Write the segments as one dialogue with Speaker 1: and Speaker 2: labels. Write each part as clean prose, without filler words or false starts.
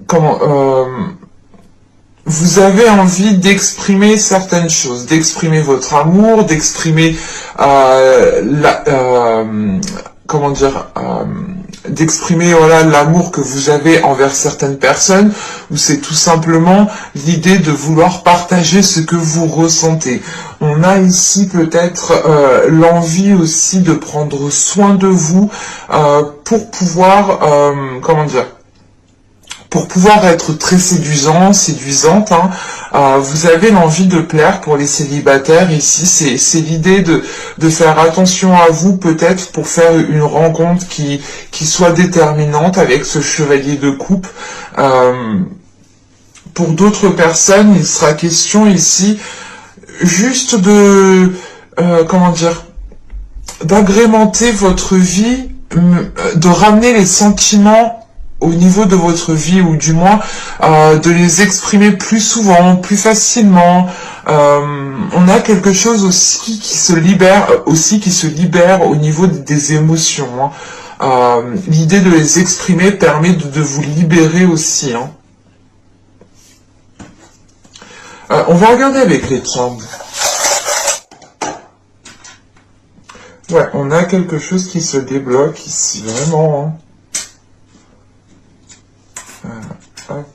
Speaker 1: comment vous avez envie d'exprimer certaines choses, d'exprimer votre amour, d'exprimer comment dire, d'exprimer voilà l'amour que vous avez envers certaines personnes, ou c'est tout simplement l'idée de vouloir partager ce que vous ressentez. On a ici peut-être l'envie aussi de prendre soin de vous pour pouvoir comment dire, pour pouvoir être très séduisant, séduisante, hein. Vous avez l'envie de plaire pour les célibataires ici, c'est l'idée de faire attention à vous peut-être pour faire une rencontre qui soit déterminante avec ce chevalier de coupe. Pour d'autres personnes, il sera question ici juste de, comment dire, d'agrémenter votre vie, de ramener les sentiments au niveau de votre vie, ou du moins de les exprimer plus souvent, plus facilement. On a quelque chose aussi qui se libère, au niveau des émotions, hein. L'idée de les exprimer permet de vous libérer aussi, hein. On va regarder avec les cartes. Ouais, on a quelque chose qui se débloque ici, vraiment, hein. Hop.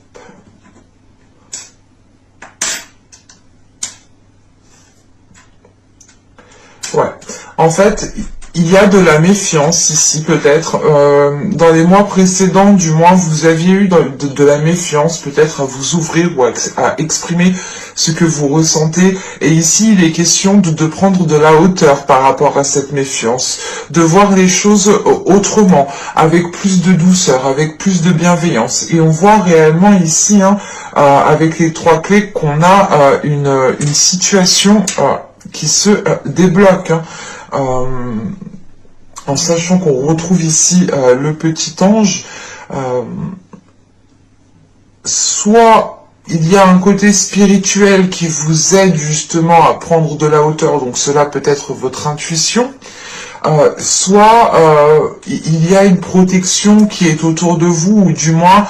Speaker 1: Ouais. En fait, il y a de la méfiance ici, peut-être. Dans les mois précédents, du moins, vous aviez eu de la méfiance, peut-être à vous ouvrir ou à exprimer ce que vous ressentez. Et ici, il est question de prendre de la hauteur par rapport à cette méfiance, de voir les choses autrement, avec plus de douceur, avec plus de bienveillance. Et on voit réellement ici, hein, avec les 3 clés, qu'on a une situation qui se débloque, hein. En sachant qu'on retrouve ici le petit ange, soit il y a un côté spirituel qui vous aide justement à prendre de la hauteur, donc cela peut être votre intuition, soit il y a une protection qui est autour de vous, ou du moins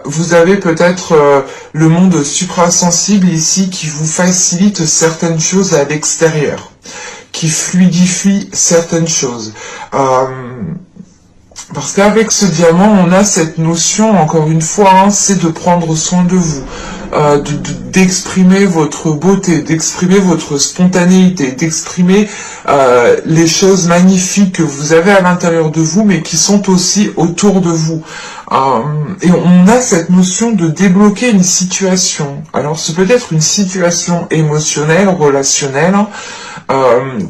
Speaker 1: vous avez peut-être le monde suprasensible ici qui vous facilite certaines choses à l'extérieur, qui fluidifie certaines choses. Parce qu'avec ce diamant, on a cette notion, encore une fois, hein, c'est de prendre soin de vous, d'exprimer votre beauté, d'exprimer votre spontanéité, d'exprimer les choses magnifiques que vous avez à l'intérieur de vous, mais qui sont aussi autour de vous. Et on a cette notion de débloquer une situation. Alors, c'est peut-être une situation émotionnelle, relationnelle, hein.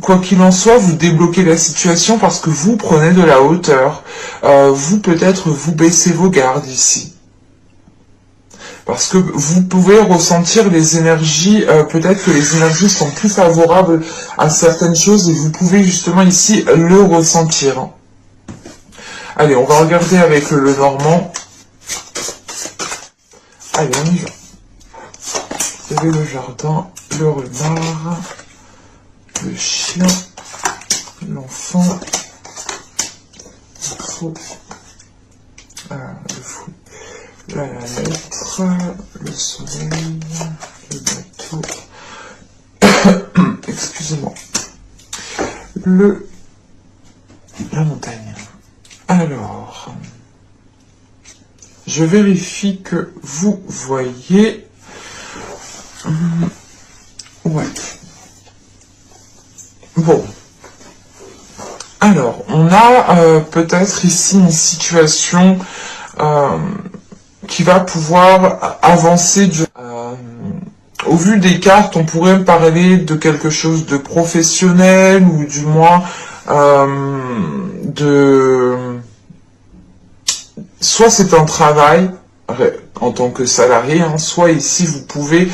Speaker 1: Quoi qu'il en soit, vous débloquez la situation parce que vous prenez de la hauteur. Vous, peut-être, vous baissez vos gardes ici. Parce que vous pouvez ressentir les énergies, peut-être que les énergies sont plus favorables à certaines choses et vous pouvez justement ici le ressentir. Allez, on va regarder avec le normand. Allez, on y va. Vous avez le jardin, le renard, le chien, l'enfant, le fou, la lettre, le soleil, le bateau, excusez-moi, la montagne. Alors, je vérifie que vous voyez. Ouais. Bon. Alors, on a peut-être ici une situation qui va pouvoir avancer. Au vu des cartes, on pourrait parler de quelque chose de professionnel, ou du moins soit c'est un travail en tant que salarié, hein, soit ici vous pouvez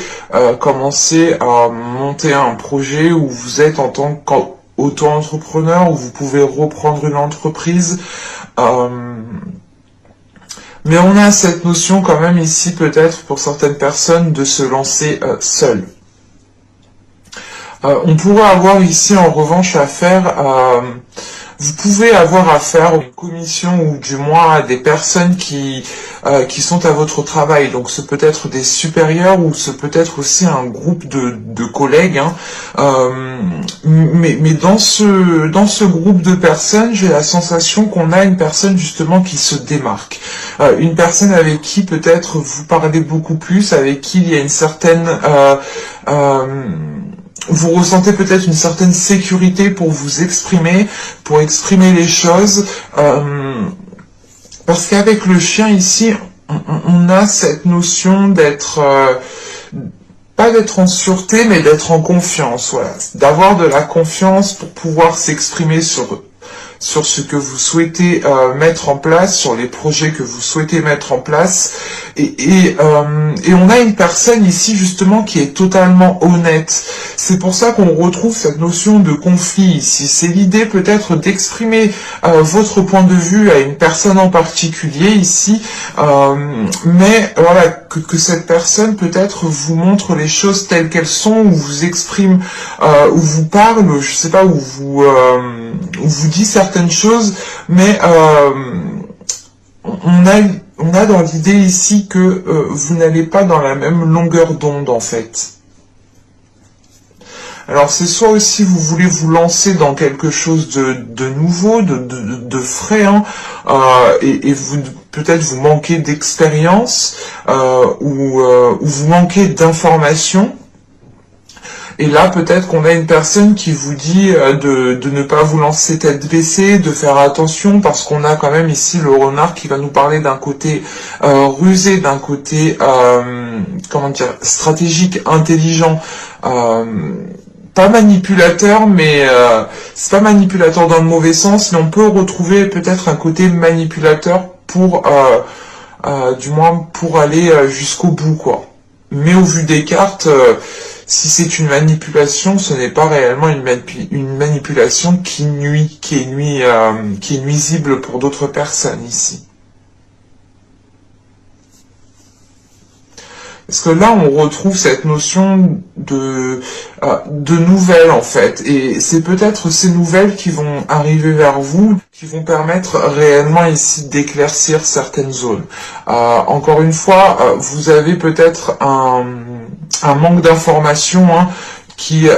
Speaker 1: commencer à monter un projet où vous êtes en tant qu'auto-entrepreneur, où vous pouvez reprendre une entreprise. Mais on a cette notion quand même ici, peut-être pour certaines personnes, de se lancer seul. On pourrait avoir ici en revanche affaire Vous pouvez avoir affaire à une commission ou du moins à des personnes qui sont à votre travail. Donc ce peut être des supérieurs ou ce peut être aussi un groupe de collègues. Hein. Mais dans ce groupe de personnes, j'ai la sensation qu'on a une personne justement qui se démarque. Une personne avec qui peut-être vous parlez beaucoup plus, avec qui il y a une certaine... vous ressentez peut-être une certaine sécurité pour exprimer les choses. Parce qu'avec le chien ici, on a cette notion d'être... pas d'être en sûreté, mais d'être en confiance, voilà. D'avoir de la confiance pour pouvoir s'exprimer sur ce que vous souhaitez mettre en place, sur les projets que vous souhaitez mettre en place. Et on a une personne ici justement qui est totalement honnête. C'est pour ça qu'on retrouve cette notion de conflit ici. C'est l'idée peut-être d'exprimer votre point de vue à une personne en particulier ici, mais voilà, que cette personne peut-être vous montre les choses telles qu'elles sont, ou vous exprime, ou vous parle, je sais pas, ou vous dit certaines choses, mais on a dans l'idée ici que vous n'allez pas dans la même longueur d'onde en fait. Alors c'est soit aussi vous voulez vous lancer dans quelque chose de nouveau, de frais, hein, et vous peut-être vous manquez d'expérience, ou vous manquez d'informations. Et là, peut-être qu'on a une personne qui vous dit de ne pas vous lancer tête baissée, de faire attention, parce qu'on a quand même ici le renard qui va nous parler d'un côté rusé, d'un côté, comment dire, stratégique, intelligent, pas manipulateur, mais c'est pas manipulateur dans le mauvais sens, mais on peut retrouver peut-être un côté manipulateur pour, du moins, pour aller jusqu'au bout, quoi. Mais au vu des cartes... si c'est une manipulation, ce n'est pas réellement une manipulation qui nuit, qui est nuisible pour d'autres personnes ici. Parce que là, on retrouve cette notion de nouvelles, en fait. Et c'est peut-être ces nouvelles qui vont arriver vers vous, qui vont permettre réellement ici d'éclaircir certaines zones. Encore une fois, vous avez peut-être un manque d'information, hein, qui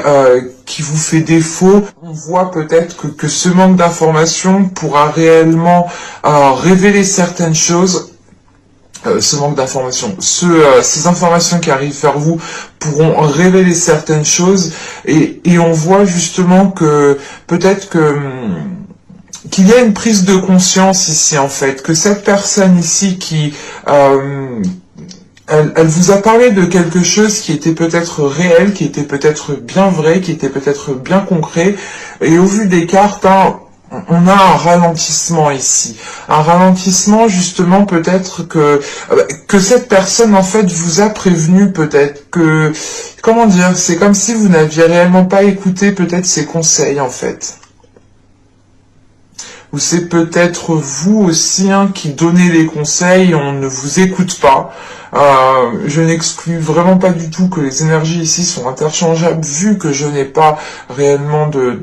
Speaker 1: vous fait défaut. On voit peut-être que ce manque d'information pourra réellement révéler certaines choses. Ce manque d'informations, ces informations qui arrivent vers vous pourront révéler certaines choses, et on voit justement que peut-être qu'il y a une prise de conscience ici en fait, que cette personne ici qui elle vous a parlé de quelque chose qui était peut-être réel, qui était peut-être bien vrai, qui était peut-être bien concret, et au vu des cartes, hein, on a un ralentissement ici. Un ralentissement justement peut-être que cette personne en fait vous a prévenu, peut-être que, comment dire, c'est comme si vous n'aviez réellement pas écouté peut-être ses conseils en fait. Ou c'est peut-être vous aussi, hein, qui donnez les conseils, on ne vous écoute pas. Je n'exclus vraiment pas du tout que les énergies ici sont interchangeables, vu que je n'ai pas réellement de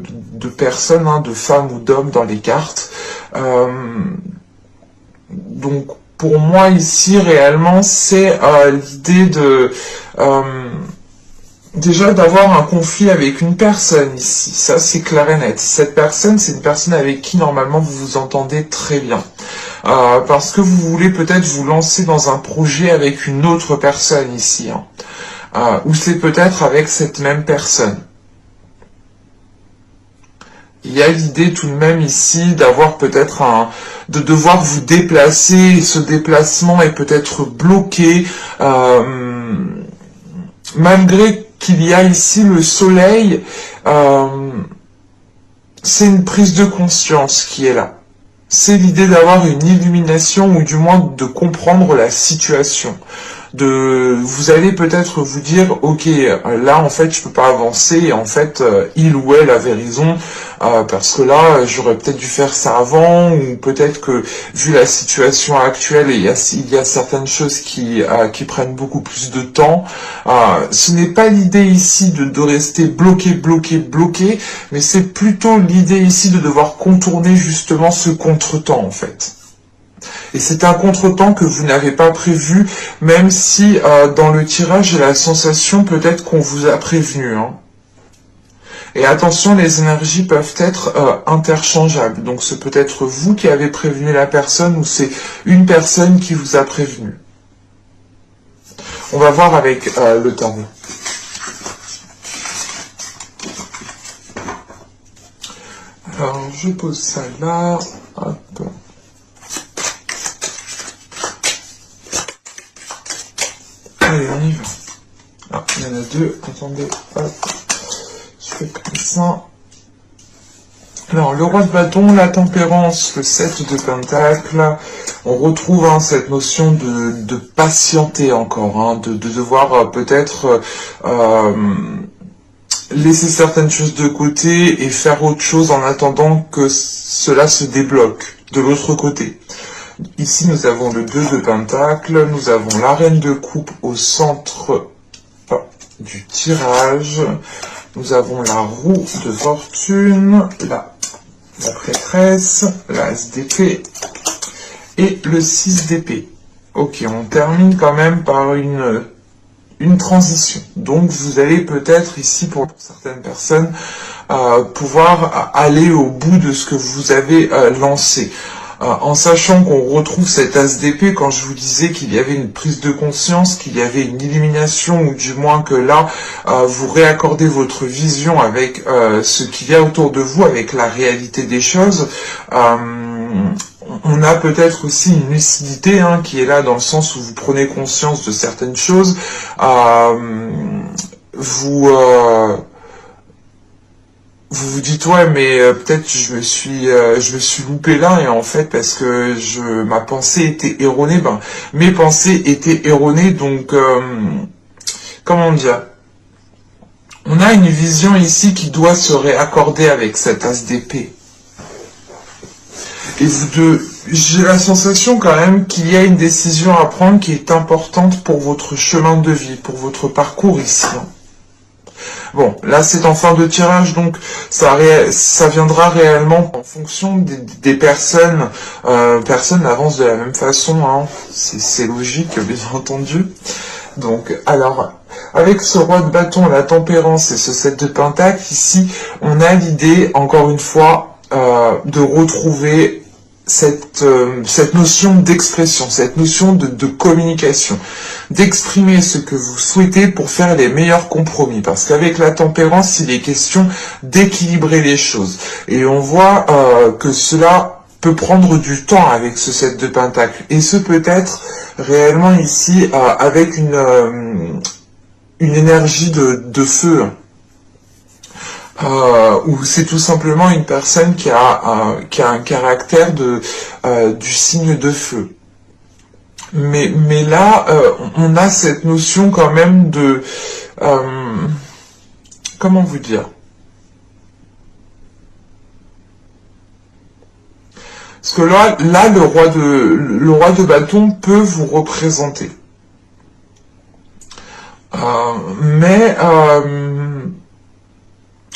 Speaker 1: personnes, hein, de femmes ou d'hommes dans les cartes. Donc pour moi ici réellement c'est l'idée de... déjà d'avoir un conflit avec une personne ici, ça c'est clair et net. Cette personne, c'est une personne avec qui normalement vous vous entendez très bien. Parce que vous voulez peut-être vous lancer dans un projet avec une autre personne ici. Hein. Ou c'est peut-être avec cette même personne. Il y a l'idée tout de même ici d'avoir peut-être de devoir vous déplacer, et ce déplacement est peut-être bloqué, malgré qu'il y a ici le soleil, c'est une prise de conscience qui est là. C'est l'idée d'avoir une illumination, ou du moins de comprendre la situation. vous allez peut-être vous dire, ok, là en fait je peux pas avancer, et en fait il ou elle avait raison, parce que là j'aurais peut-être dû faire ça avant, ou peut-être que vu la situation actuelle, il y a certaines choses qui prennent beaucoup plus de temps. Ce n'est pas l'idée ici de rester bloqué, mais c'est plutôt l'idée ici de devoir contourner justement ce contretemps en fait. Et c'est un contretemps que vous n'avez pas prévu, même si dans le tirage, j'ai la sensation peut-être qu'on vous a prévenu. Hein. Et attention, les énergies peuvent être interchangeables. Donc c'est peut-être vous qui avez prévenu la personne ou c'est une personne qui vous a prévenu. On va voir avec le tarot. Alors je pose ça là. Hop. Allez, on y va. Ah, il y en a deux. Attendez, hop. Je fais comme ça. Alors, le roi de bâton, la tempérance, le 7 de pentacle. On retrouve cette notion de patienter encore, hein, de devoir peut-être laisser certaines choses de côté et faire autre chose en attendant que cela se débloque de l'autre côté. Ici, nous avons le 2 de pentacle, nous avons la reine de coupe au centre du tirage, nous avons la roue de fortune, la prêtresse, l'as d'épée et le 6 d'épée. Ok, on termine quand même par une transition. Donc, vous allez peut-être ici, pour certaines personnes, pouvoir aller au bout de ce que vous avez lancé. En sachant qu'on retrouve cet as d'épée, quand je vous disais qu'il y avait une prise de conscience, qu'il y avait une illumination, ou du moins que là, vous réaccordez votre vision avec ce qu'il y a autour de vous, avec la réalité des choses. On a peut-être aussi une lucidité qui est là dans le sens où vous prenez conscience de certaines choses. Vous dites ouais mais peut-être je me suis loupé là et en fait parce que ma pensée était erronée, mes pensées étaient erronées, donc comment dire, on a une vision ici qui doit se réaccorder avec cet as d'épée. Et j'ai la sensation quand même qu'il y a une décision à prendre qui est importante pour votre chemin de vie, pour votre parcours ici. Bon, là c'est en fin de tirage, donc ça viendra réellement en fonction des personnes. Personne n'avance de la même façon, hein. C'est logique, bien entendu. Donc, alors, avec ce roi de bâton, la tempérance et ce 7 de pentacle, ici, on a l'idée, encore une fois, de retrouver cette notion d'expression, cette notion de communication, d'exprimer ce que vous souhaitez pour faire les meilleurs compromis, parce qu'avec la tempérance, il est question d'équilibrer les choses, et on voit que cela peut prendre du temps avec ce 7 de pentacle, et ce peut être réellement ici avec une énergie de feu, ou c'est tout simplement une personne qui a un caractère du signe de feu. Mais là, on a cette notion quand même de... comment vous dire? Parce que là le roi de bâton peut vous représenter.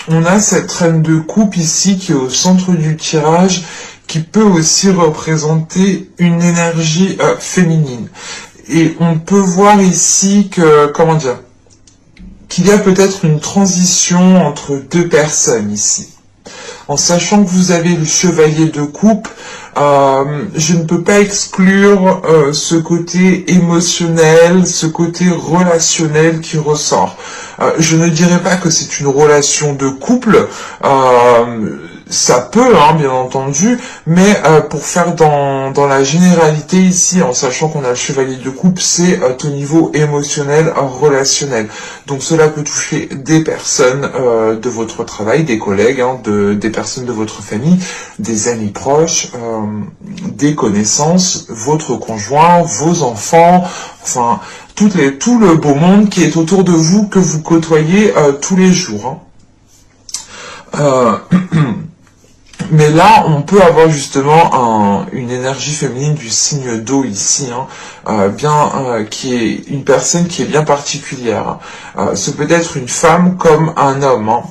Speaker 1: On a cette reine de coupe ici qui est au centre du tirage, qui peut aussi représenter une énergie féminine. Et on peut voir ici que, comment dire, qu'il y a peut-être une transition entre deux personnes ici. En sachant que vous avez le chevalier de coupe, je ne peux pas exclure ce côté émotionnel, ce côté relationnel qui ressort. Je ne dirais pas que c'est une relation de couple, ça peut, hein, bien entendu, mais pour faire dans la généralité ici, en sachant qu'on a le chevalier de coupe, c'est au niveau émotionnel, relationnel. Donc cela peut toucher des personnes de votre travail, des collègues, hein, des personnes de votre famille, des amis proches, des connaissances, votre conjoint, vos enfants, enfin tout le beau monde qui est autour de vous, que vous côtoyez tous les jours. Hein. Mais là, on peut avoir justement une énergie féminine du signe d'eau ici, hein, qui est une personne qui est bien particulière. Ce peut être une femme comme un homme. Hein.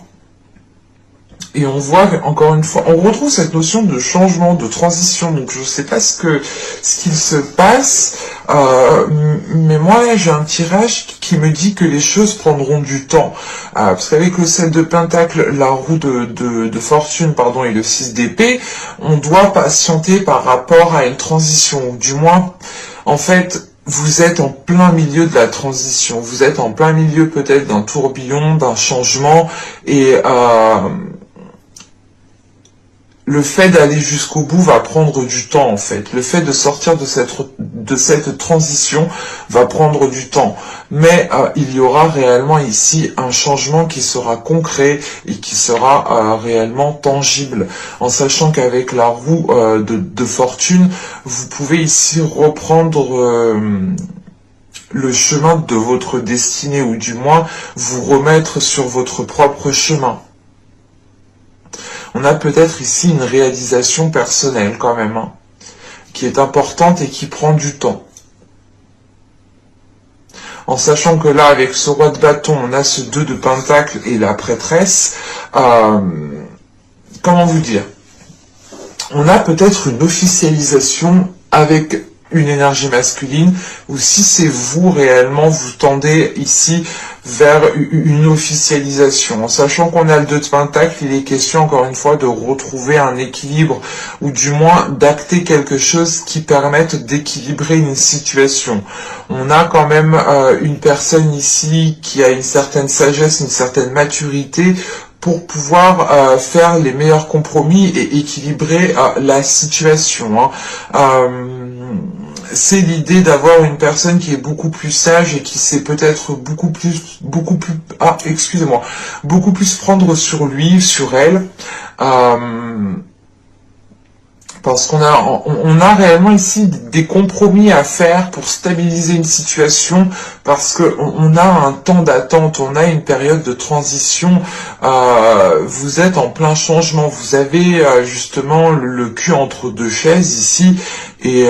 Speaker 1: Et on voit, encore une fois, on retrouve cette notion de changement, de transition. Donc je ne sais pas ce qu'il se passe, mais moi là j'ai un tirage qui me dit que les choses prendront du temps. Parce qu'avec le 7 de Pentacle, la roue de fortune, pardon, et le 6 d'épée, on doit patienter par rapport à une transition. Ou du moins, en fait, vous êtes en plein milieu de la transition. Vous êtes en plein milieu peut-être d'un tourbillon, d'un changement, et le fait d'aller jusqu'au bout va prendre du temps en fait. Le fait de sortir de cette transition va prendre du temps. Mais il y aura réellement ici un changement qui sera concret et qui sera réellement tangible. En sachant qu'avec la roue de fortune, vous pouvez ici reprendre le chemin de votre destinée, ou du moins vous remettre sur votre propre chemin. On a peut-être ici une réalisation personnelle quand même, hein, qui est importante et qui prend du temps. En sachant que là, avec ce roi de bâton, on a ce 2 de pentacle et la prêtresse. Comment vous dire? On a peut-être une officialisation avec une énergie masculine, ou si c'est vous réellement, vous tendez ici vers une officialisation. En sachant qu'on a le 2 de pentacle, il est question encore une fois de retrouver un équilibre, ou du moins d'acter quelque chose qui permette d'équilibrer une situation. On a quand même une personne ici qui a une certaine sagesse, une certaine maturité, pour pouvoir faire les meilleurs compromis et équilibrer la situation. Hein. C'est l'idée d'avoir une personne qui est beaucoup plus sage et qui sait peut-être beaucoup plus prendre sur lui, sur elle. Parce qu'on a réellement ici des compromis à faire pour stabiliser une situation, parce que on a un temps d'attente, on a une période de transition. Vous êtes en plein changement, vous avez justement le cul entre deux chaises ici, et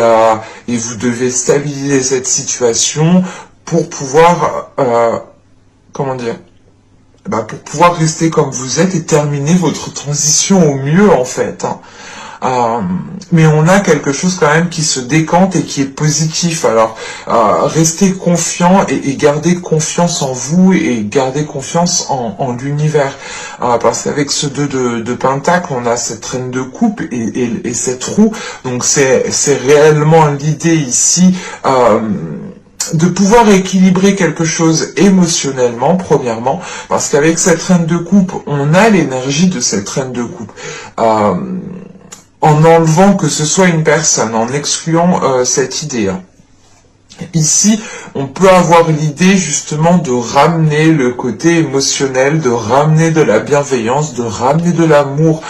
Speaker 1: vous devez stabiliser cette situation pour pouvoir pour pouvoir rester comme vous êtes et terminer votre transition au mieux en fait. Hein. Mais on a quelque chose quand même qui se décante et qui est positif. Alors, restez confiant et gardez confiance en vous et gardez confiance en l'univers. Parce qu'avec ce 2 de pentacle, on a cette reine de coupe et cette roue. Donc c'est réellement l'idée ici de pouvoir équilibrer quelque chose émotionnellement, premièrement, parce qu'avec cette reine de coupe, on a l'énergie de cette reine de coupe. En enlevant que ce soit une personne, en excluant cette idée. Hein. Ici, on peut avoir l'idée justement de ramener le côté émotionnel, de ramener de la bienveillance, de ramener de l'amour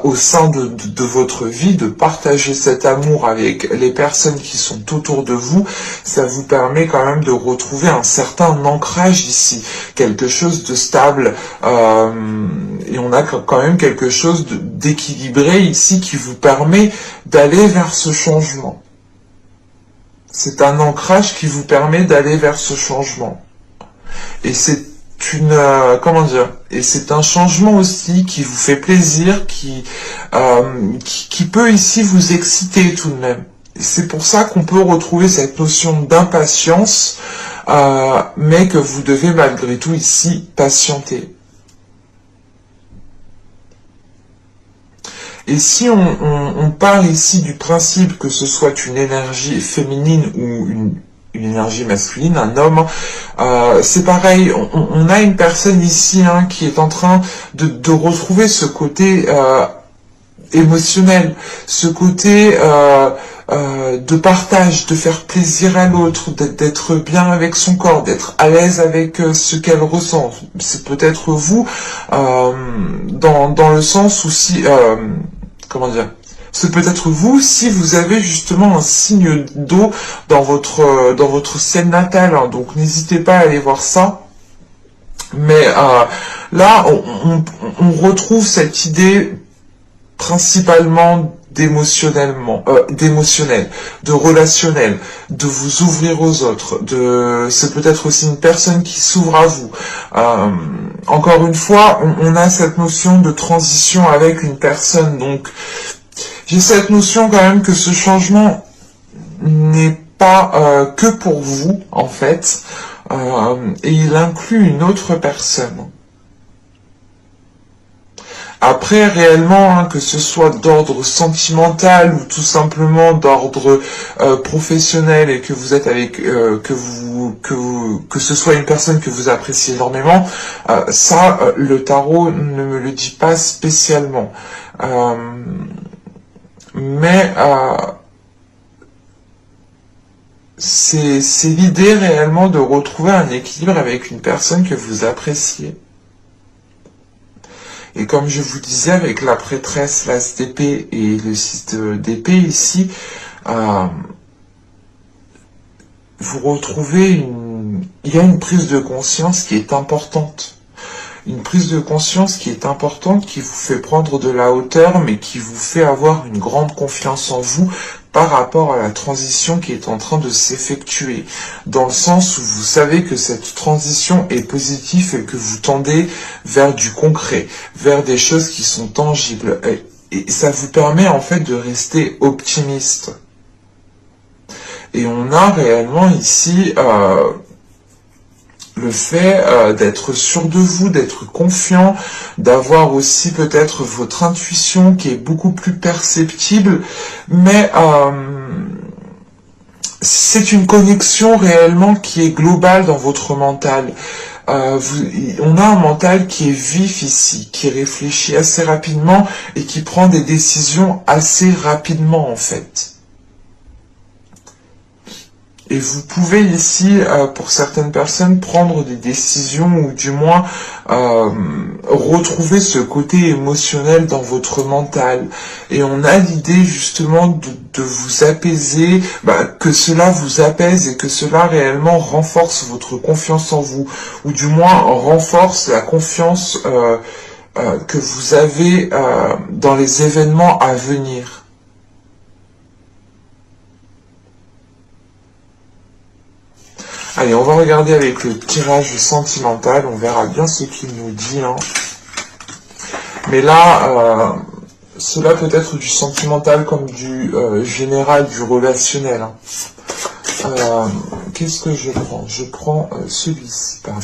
Speaker 1: au sein de votre vie, de partager cet amour avec les personnes qui sont autour de vous. Ça vous permet quand même de retrouver un certain ancrage ici, quelque chose de stable, et on a quand même quelque chose d'équilibré ici qui vous permet d'aller vers ce changement. C'est un ancrage qui vous permet d'aller vers ce changement. Et c'est et c'est un changement aussi qui vous fait plaisir, qui peut ici vous exciter tout de même. Et c'est pour ça qu'on peut retrouver cette notion d'impatience, mais que vous devez malgré tout ici patienter. Et si on part ici du principe que ce soit une énergie féminine ou une énergie masculine, un homme, c'est pareil, on a une personne ici qui est en train de retrouver ce côté émotionnel, ce côté de partage, de faire plaisir à l'autre, d'être bien avec son corps, d'être à l'aise avec ce qu'elle ressent. C'est peut-être vous, dans le sens où si, comment dire, c'est peut-être vous si vous avez justement un signe d'eau dans votre ciel natal, hein. Donc n'hésitez pas à aller voir ça. Mais là, on retrouve cette idée principalement d'émotionnel, de relationnel, de vous ouvrir aux autres, c'est peut-être aussi une personne qui s'ouvre à vous. Encore une fois, on a cette notion de transition avec une personne, donc j'ai cette notion quand même que ce changement n'est pas que pour vous, en fait, et il inclut une autre personne. Après, réellement, hein, que ce soit d'ordre sentimental ou tout simplement d'ordre professionnel et que vous êtes avec, que ce soit une personne que vous appréciez énormément, le tarot ne me le dit pas spécialement. Mais c'est l'idée réellement de retrouver un équilibre avec une personne que vous appréciez. Et comme je vous disais, avec la prêtresse, l'as d'épée et le 6 d'épée ici, vous retrouvez il y a une prise de conscience qui est importante. Une prise de conscience qui est importante, qui vous fait prendre de la hauteur, mais qui vous fait avoir une grande confiance en vous par rapport à la transition qui est en train de s'effectuer. Dans le sens où vous savez que cette transition est positive et que vous tendez vers du concret, vers des choses qui sont tangibles. Et ça vous permet en fait de rester optimiste. Et on a réellement ici le fait d'être sûr de vous, d'être confiant, d'avoir aussi peut-être votre intuition qui est beaucoup plus perceptible, mais c'est une connexion réellement qui est globale dans votre mental. On a un mental qui est vif ici, qui réfléchit assez rapidement et qui prend des décisions assez rapidement en fait. Et vous pouvez ici, pour certaines personnes, prendre des décisions ou du moins retrouver ce côté émotionnel dans votre mental. Et on a l'idée justement de vous apaiser, que cela vous apaise et que cela réellement renforce votre confiance en vous, ou du moins renforce la confiance que vous avez dans les événements à venir. Allez, on va regarder avec le tirage sentimental, on verra bien ce qu'il nous dit. Hein. Mais là, cela peut être du sentimental comme du général, du relationnel. Hein. Qu'est-ce que je prends? Je prends celui-ci, pardon.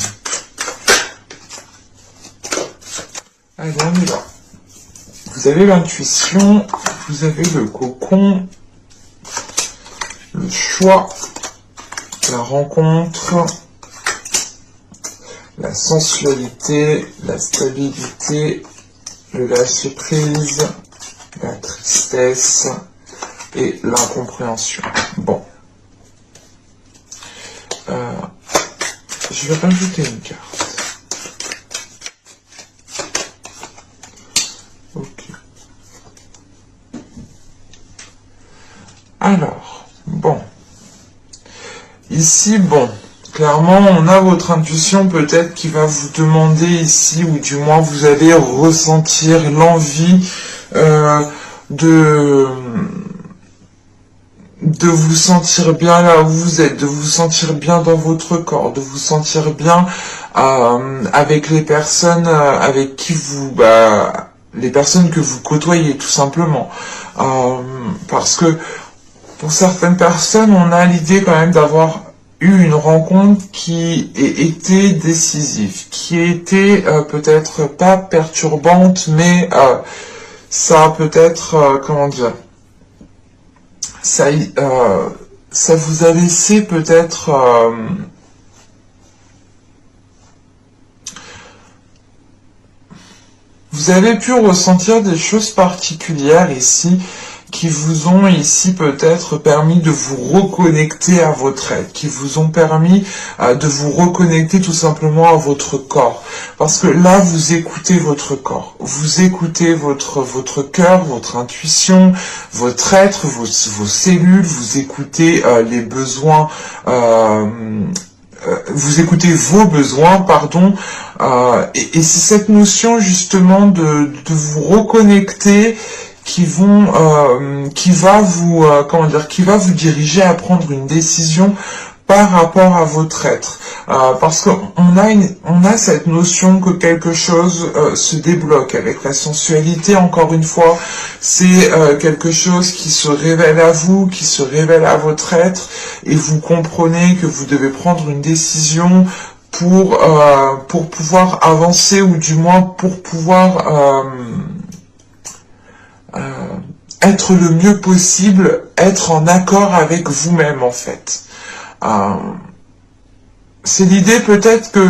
Speaker 1: Allez, on est là. Vous avez l'intuition, vous avez le cocon, le choix, la rencontre, la sensualité, la stabilité, le lâcher prise, la tristesse et l'incompréhension. Bon. Je vais rajouter une carte. Ok. Alors, bon. Ici, bon, clairement, on a votre intuition peut-être qui va vous demander ici, ou du moins vous allez ressentir l'envie de vous sentir bien là où vous êtes, de vous sentir bien dans votre corps, de vous sentir bien avec les personnes avec qui vous... les personnes que vous côtoyez, tout simplement. Parce que pour certaines personnes, on a l'idée quand même d'avoir eu une rencontre qui était décisive, qui était peut-être pas perturbante, mais ça a peut-être, comment dire, ça vous a laissé peut-être Vous avez pu ressentir des choses particulières ici qui vous ont ici peut-être permis de vous reconnecter à votre être, qui vous ont permis de vous reconnecter tout simplement à votre corps. Parce que là, vous écoutez votre corps, vous écoutez votre cœur, votre intuition, votre être, vos cellules, vous écoutez les besoins vous écoutez vos besoins, pardon, et c'est cette notion justement de vous reconnecter qui va vous qui va vous diriger à prendre une décision par rapport à votre être, parce qu'on a cette notion que quelque chose se débloque avec la sensualité. Encore une fois, c'est quelque chose qui se révèle à vous, qui se révèle à votre être, et vous comprenez que vous devez prendre une décision pour pouvoir avancer, ou du moins pour pouvoir être le mieux possible, être en accord avec vous-même en fait. C'est l'idée peut-être que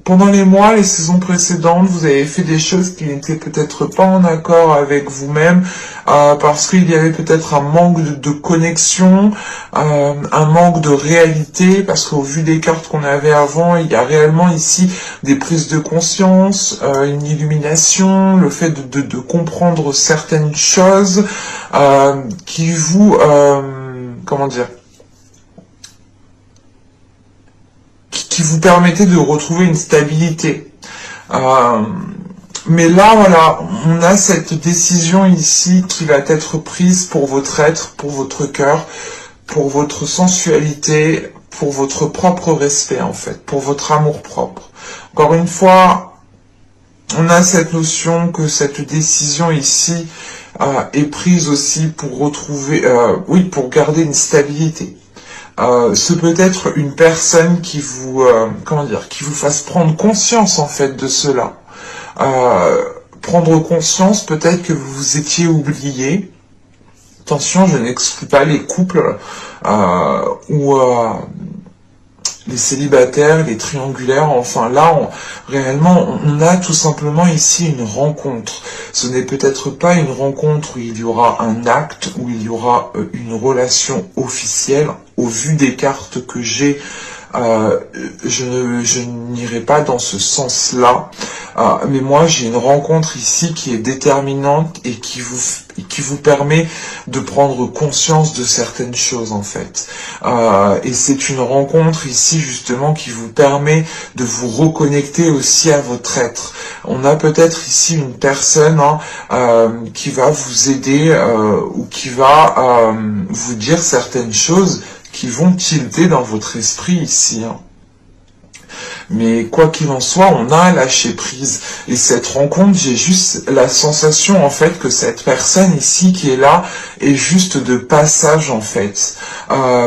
Speaker 1: pendant les mois, les saisons précédentes, vous avez fait des choses qui n'étaient peut-être pas en accord avec vous-même, parce qu'il y avait peut-être un manque de connexion, un manque de réalité, parce qu'au vu des cartes qu'on avait avant, il y a réellement ici des prises de conscience, une illumination, le fait de comprendre certaines choses qui vous, comment dire, qui vous permettait de retrouver une stabilité. Mais là, voilà, on a cette décision ici qui va être prise pour votre être, pour votre cœur, pour votre sensualité, pour votre propre respect, en fait, pour votre amour propre. Encore une fois, on a cette notion que cette décision ici est prise aussi pour retrouver, oui, pour garder une stabilité. Ce peut être une personne qui vous, qui vous fasse prendre conscience en fait de cela. Prendre conscience peut-être que vous vous étiez oublié. Attention, je n'exclus pas les couples ou les célibataires, les triangulaires, enfin là, réellement, on a tout simplement ici une rencontre. Ce n'est peut-être pas une rencontre où il y aura un acte, où il y aura une relation officielle. Au vu des cartes que j'ai, je n'irai pas dans ce sens-là. Mais moi, j'ai une rencontre ici qui est déterminante et qui vous permet de prendre conscience de certaines choses, en fait. Et c'est une rencontre ici, justement, qui vous permet de vous reconnecter aussi à votre être. On a peut-être ici une personne qui va vous aider ou qui va vous dire certaines choses qui vont tilter dans votre esprit ici. Mais quoi qu'il en soit, on a lâché prise. Et cette rencontre, j'ai juste la sensation en fait que cette personne ici qui est là est juste de passage en fait,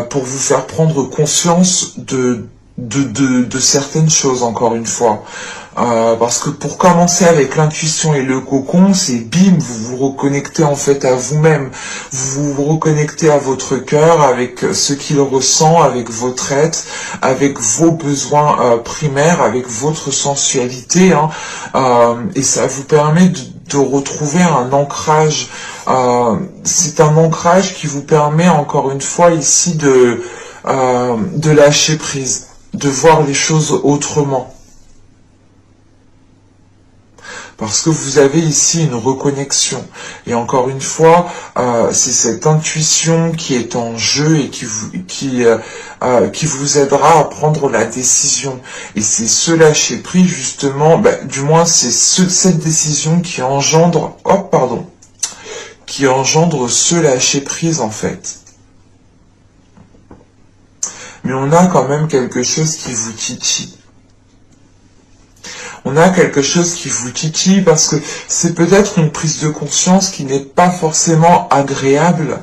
Speaker 1: pour vous faire prendre conscience de certaines choses encore une fois. Parce que pour commencer avec l'intuition et le cocon, c'est bim, vous vous reconnectez en fait à vous-même, vous vous reconnectez à votre cœur avec ce qu'il ressent, avec votre être, avec vos besoins primaires, avec votre sensualité, et ça vous permet de retrouver un ancrage. C'est un ancrage qui vous permet encore une fois ici de lâcher prise, de voir les choses autrement. Parce que vous avez ici une reconnexion. Et encore une fois, c'est cette intuition qui est en jeu et qui vous aidera à prendre la décision. Et c'est ce lâcher prise justement, du moins c'est cette décision qui engendre, qui engendre ce lâcher prise en fait. Mais on a quand même quelque chose qui vous titille. On a quelque chose qui vous titille parce que c'est peut-être une prise de conscience qui n'est pas forcément agréable.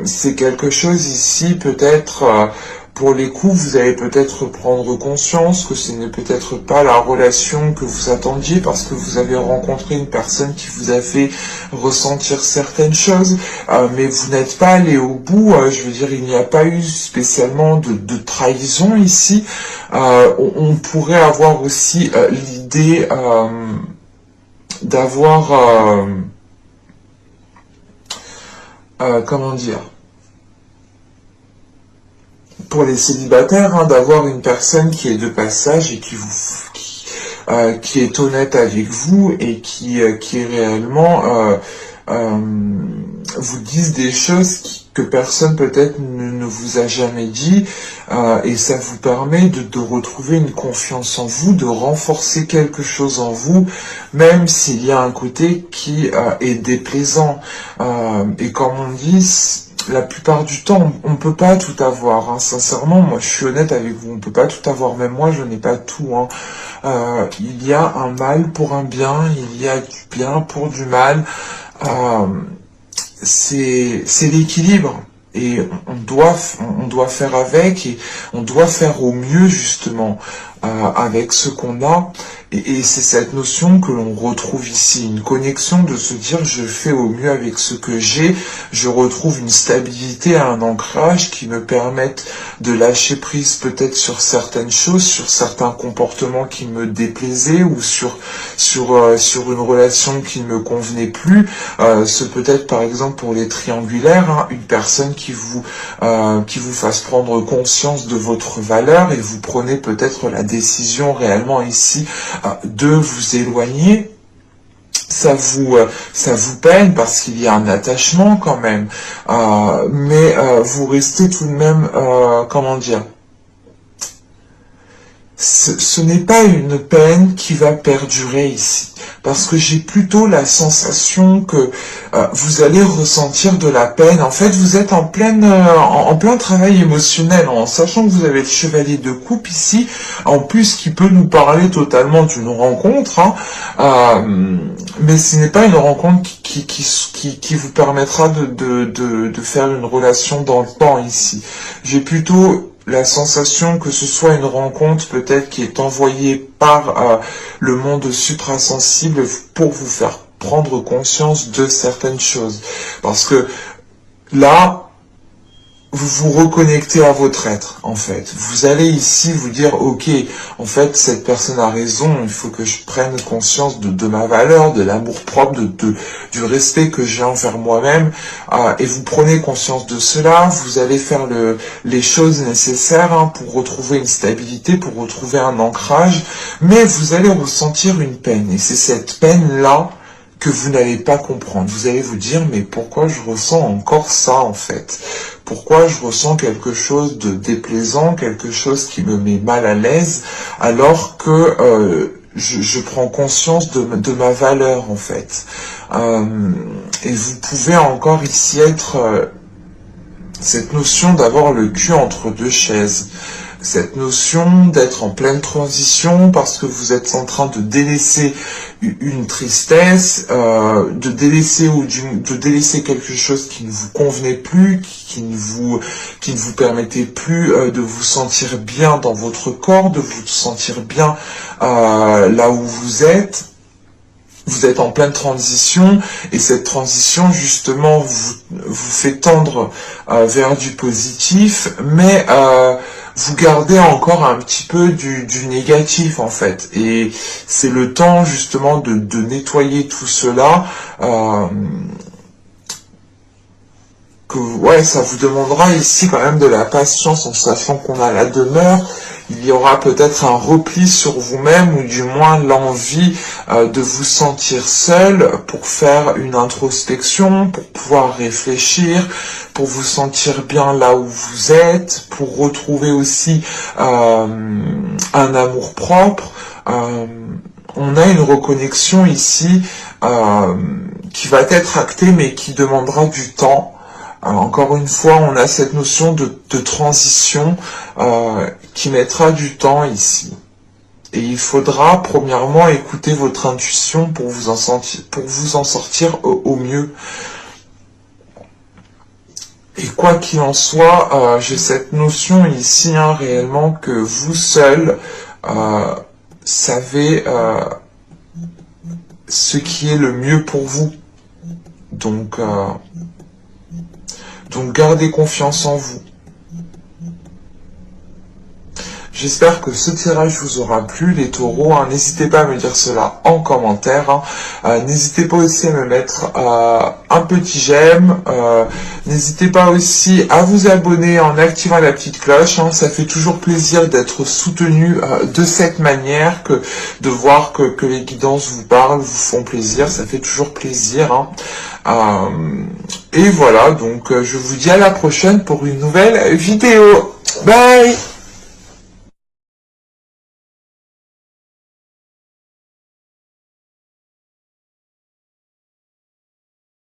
Speaker 1: C'est quelque chose ici peut-être pour les coups, vous allez peut-être prendre conscience que ce n'est peut-être pas la relation que vous attendiez parce que vous avez rencontré une personne qui vous a fait ressentir certaines choses, mais vous n'êtes pas allé au bout. Je veux dire, il n'y a pas eu spécialement de trahison ici. On pourrait avoir aussi l'idée d'avoir, comment dire, pour les célibataires, hein, d'avoir une personne qui est de passage et qui est honnête avec vous et qui est réellement vous dise des choses que personne peut-être ne vous a jamais dit, et ça vous permet de retrouver une confiance en vous, de renforcer quelque chose en vous, même s'il y a un côté qui est déplaisant. Et comme on dit, la plupart du temps, on ne peut pas tout avoir. Hein. Sincèrement, moi je suis honnête avec vous, on ne peut pas tout avoir. Même moi, je n'ai pas tout. Hein. Il y a un mal pour un bien, il y a du bien pour du mal. C'est l'équilibre. Et on doit faire avec, et on doit faire au mieux justement avec ce qu'on a. Et c'est cette notion que l'on retrouve ici, une connexion de se dire je fais au mieux avec ce que j'ai, je retrouve une stabilité, un ancrage qui me permettent de lâcher prise peut-être sur certaines choses, sur certains comportements qui me déplaisaient ou sur une relation qui ne me convenait plus. Ce peut être par exemple pour les triangulaires, hein, une personne qui vous fasse prendre conscience de votre valeur et vous prenez peut-être la décision réellement ici de vous éloigner. Ça vous peine parce qu'il y a un attachement quand même, mais vous restez tout de même, comment dire, ce n'est pas une peine qui va perdurer ici, parce que j'ai plutôt la sensation que vous allez ressentir de la peine. En fait, vous êtes en plein travail émotionnel, en sachant que vous avez le chevalier de coupe ici, en plus qui peut nous parler totalement d'une rencontre, hein, mais ce n'est pas une rencontre qui vous permettra de faire une relation dans le temps ici. J'ai plutôt la sensation que ce soit une rencontre peut-être qui est envoyée par le monde suprasensible pour vous faire prendre conscience de certaines choses. Parce que là, vous vous reconnectez à votre être, en fait. Vous allez ici vous dire, ok, en fait, cette personne a raison, il faut que je prenne conscience de ma valeur, de l'amour-propre, du respect que j'ai envers moi-même, et vous prenez conscience de cela, vous allez faire les choses nécessaires, hein, pour retrouver une stabilité, pour retrouver un ancrage, mais vous allez ressentir une peine, et c'est cette peine-là que vous n'allez pas comprendre. Vous allez vous dire, mais pourquoi je ressens encore ça, en fait ? Pourquoi je ressens quelque chose de déplaisant, quelque chose qui me met mal à l'aise, alors que je prends conscience de ma valeur, en fait. Et vous pouvez encore ici être cette notion d'avoir le cul entre deux chaises. Cette notion d'être en pleine transition parce que vous êtes en train de délaisser une tristesse, de délaisser quelque chose qui ne vous convenait plus, qui ne vous permettait plus de vous sentir bien dans votre corps, de vous sentir bien là où vous êtes. Vous êtes en pleine transition et cette transition justement vous fait tendre vers du positif, mais vous gardez encore un petit peu du négatif en fait. Et c'est le temps justement de nettoyer tout cela. Ouais, ça vous demandera ici quand même de la patience en sachant qu'on a la demeure. Il y aura peut-être un repli sur vous-même ou du moins l'envie de vous sentir seul pour faire une introspection, pour pouvoir réfléchir, pour vous sentir bien là où vous êtes, pour retrouver aussi un amour-propre. On a une reconnexion ici qui va être actée mais qui demandera du temps. Encore une fois, on a cette notion de transition qui mettra du temps ici. Et il faudra premièrement écouter votre intuition pour vous en sortir au mieux. Et quoi qu'il en soit, j'ai cette notion ici réellement que vous seul savez ce qui est le mieux pour vous. Donc gardez confiance en vous. J'espère que ce tirage vous aura plu, les taureaux. Hein. N'hésitez pas à me dire cela en commentaire. Hein. N'hésitez pas aussi à me mettre un petit j'aime. N'hésitez pas aussi à vous abonner en activant la petite cloche. Hein. Ça fait toujours plaisir d'être soutenu de cette manière, que de voir que les guidances vous parlent, vous font plaisir. Ça fait toujours plaisir. Hein. Et voilà, donc je vous dis à la prochaine pour une nouvelle vidéo. Bye!